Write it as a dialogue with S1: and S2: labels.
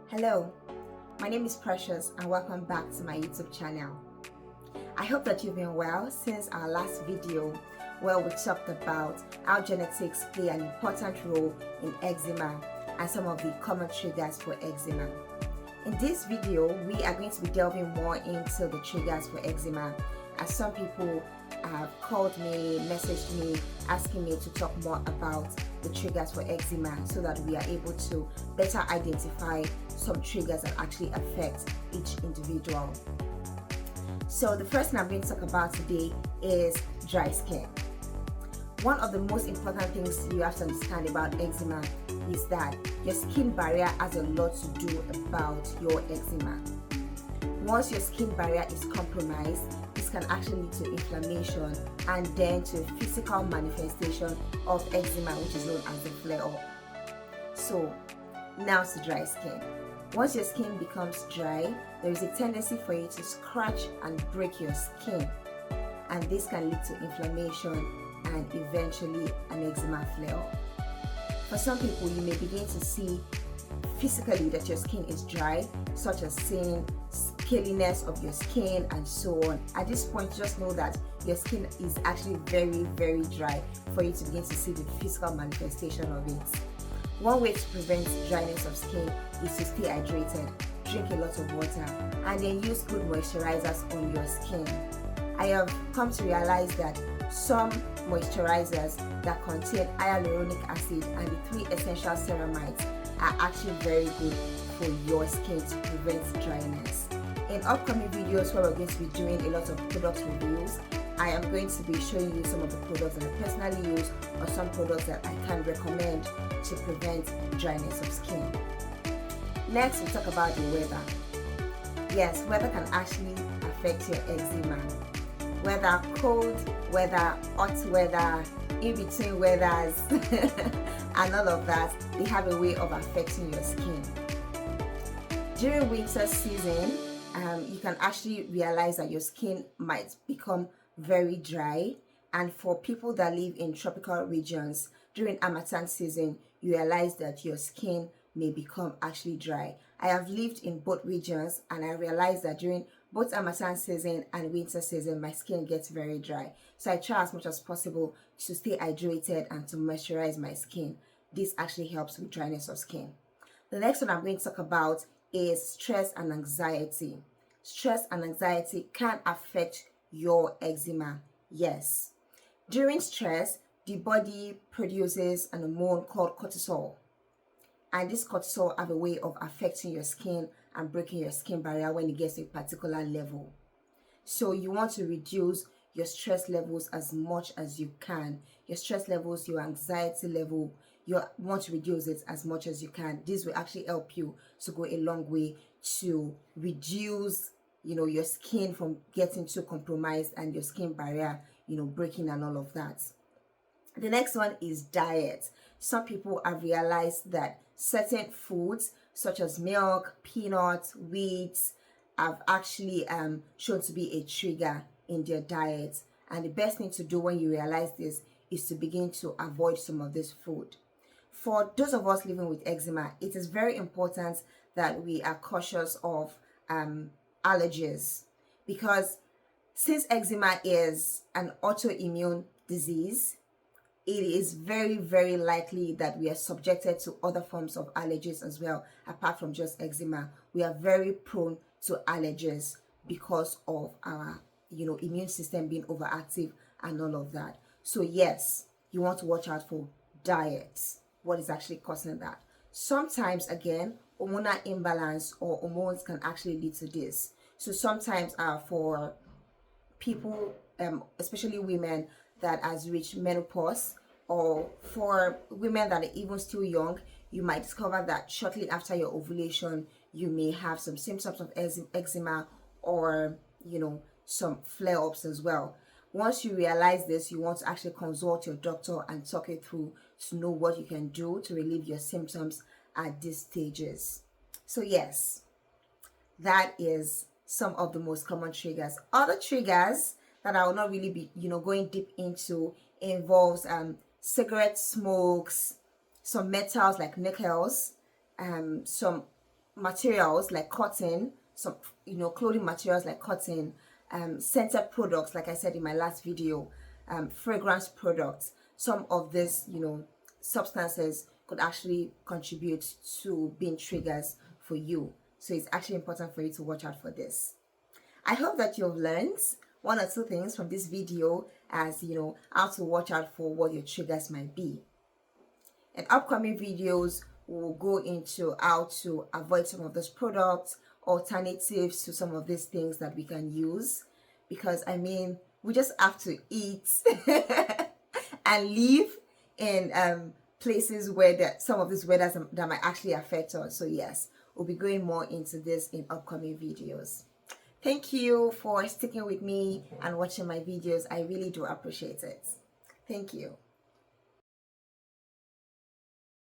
S1: Hello, my name is Precious and welcome back to my YouTube channel. I hope that you've been well since our last video where we talked about how genetics play an important role in eczema and some of the common triggers for eczema. In this video, we are going to be delving more into the triggers for eczema, as some people have called me, messaged me, asking me to talk more about the triggers for eczema so that we are able to better identify some triggers that actually affect each individual. So the first thing I'm going to talk about today is dry skin. One of the most important things you have to understand about eczema is that your skin barrier has a lot to do about your eczema. Once your skin barrier is compromised, this can actually lead to inflammation and then to physical manifestation of eczema, which is known as the flare-up. So now to dry skin. Once your skin becomes dry, there is a tendency for you to scratch and break your skin, and this can lead to inflammation and eventually an eczema flare-up. For some people, you may begin to see physically that your skin is dry, such as seeing scaliness of your skin and so on. At this point, just know that your skin is actually very, very dry for you to begin to see the physical manifestation of it. One way to prevent dryness of skin is to stay hydrated, drink a lot of water, and then use good moisturizers on your skin. I have come to realize that some moisturizers that contain hyaluronic acid and the 3 essential ceramides are actually very good for your skin to prevent dryness. In upcoming videos where we're going to be doing a lot of product reviews, I am going to be showing you some of the products that I personally use or some products that I can recommend to prevent dryness of skin. Next, we talk about the weather. Yes, weather can actually affect your eczema. Whether cold weather, hot weather, in between weathers, and all of that, they have a way of affecting your skin. During winter season, you can actually realize that your skin might become very dry, and for people that live in tropical regions, during harmattan season, you realize that your skin may become actually dry. I have lived in both regions, and I realized that during both harmattan season and winter season, my skin gets very dry. So I try as much as possible to stay hydrated and to moisturize my skin. This actually helps with dryness of skin. The next one I'm going to talk about is stress and anxiety. Stress and anxiety can affect your eczema. Yes. During stress, the body produces an hormone called cortisol. And this cortisol have a way of affecting your skin and breaking your skin barrier when it gets to a particular level. So you want to reduce your stress levels as much as you can. Your stress levels, your anxiety level, you want to reduce it as much as you can. This will actually help you to go a long way to reduce your skin from getting too compromised and your skin barrier breaking and all of that. The next one is diet. Some people have realized that certain foods such as milk, peanuts, wheat have actually shown to be a trigger in their diet, and the best thing to do when you realize this is to begin to avoid some of this food. For those of us living with eczema, it is very important that we are cautious of allergies, because since eczema is an autoimmune disease, it is very, very likely that we are subjected to other forms of allergies as well. Apart from just eczema, we are very prone to allergies because of our immune system being overactive and all of that. So yes, you want to watch out for diet. What is actually causing that? Sometimes, again, hormonal imbalance or hormones can actually lead to this. So sometimes for people, especially women that has reached menopause, or for women that are even still young, you might discover that shortly after your ovulation, you may have some symptoms of eczema or some flare-ups as well. Once you realize this, you want to actually consult your doctor and talk it through to know what you can do to relieve your symptoms at these stages. So yes, that is some of the most common triggers. Other triggers that I will not really be going deep into involves cigarette smokes, some metals like nickels, some materials like cotton, some clothing materials like cotton, scented products, like I said in my last video, fragrance products. Some of these substances could actually contribute to being triggers for you. So it's actually important for you to watch out for this. I hope that you've learned one or two things from this video, as how to watch out for what your triggers might be. In upcoming videos, we'll go into how to avoid some of those products, alternatives to some of these things that we can use, because I mean, we just have to eat and live in places where some of these weathers that might actually affect us. So yes, we'll be going more into this in upcoming videos. Thank you for sticking with me and watching my videos. I really do appreciate it. Thank you.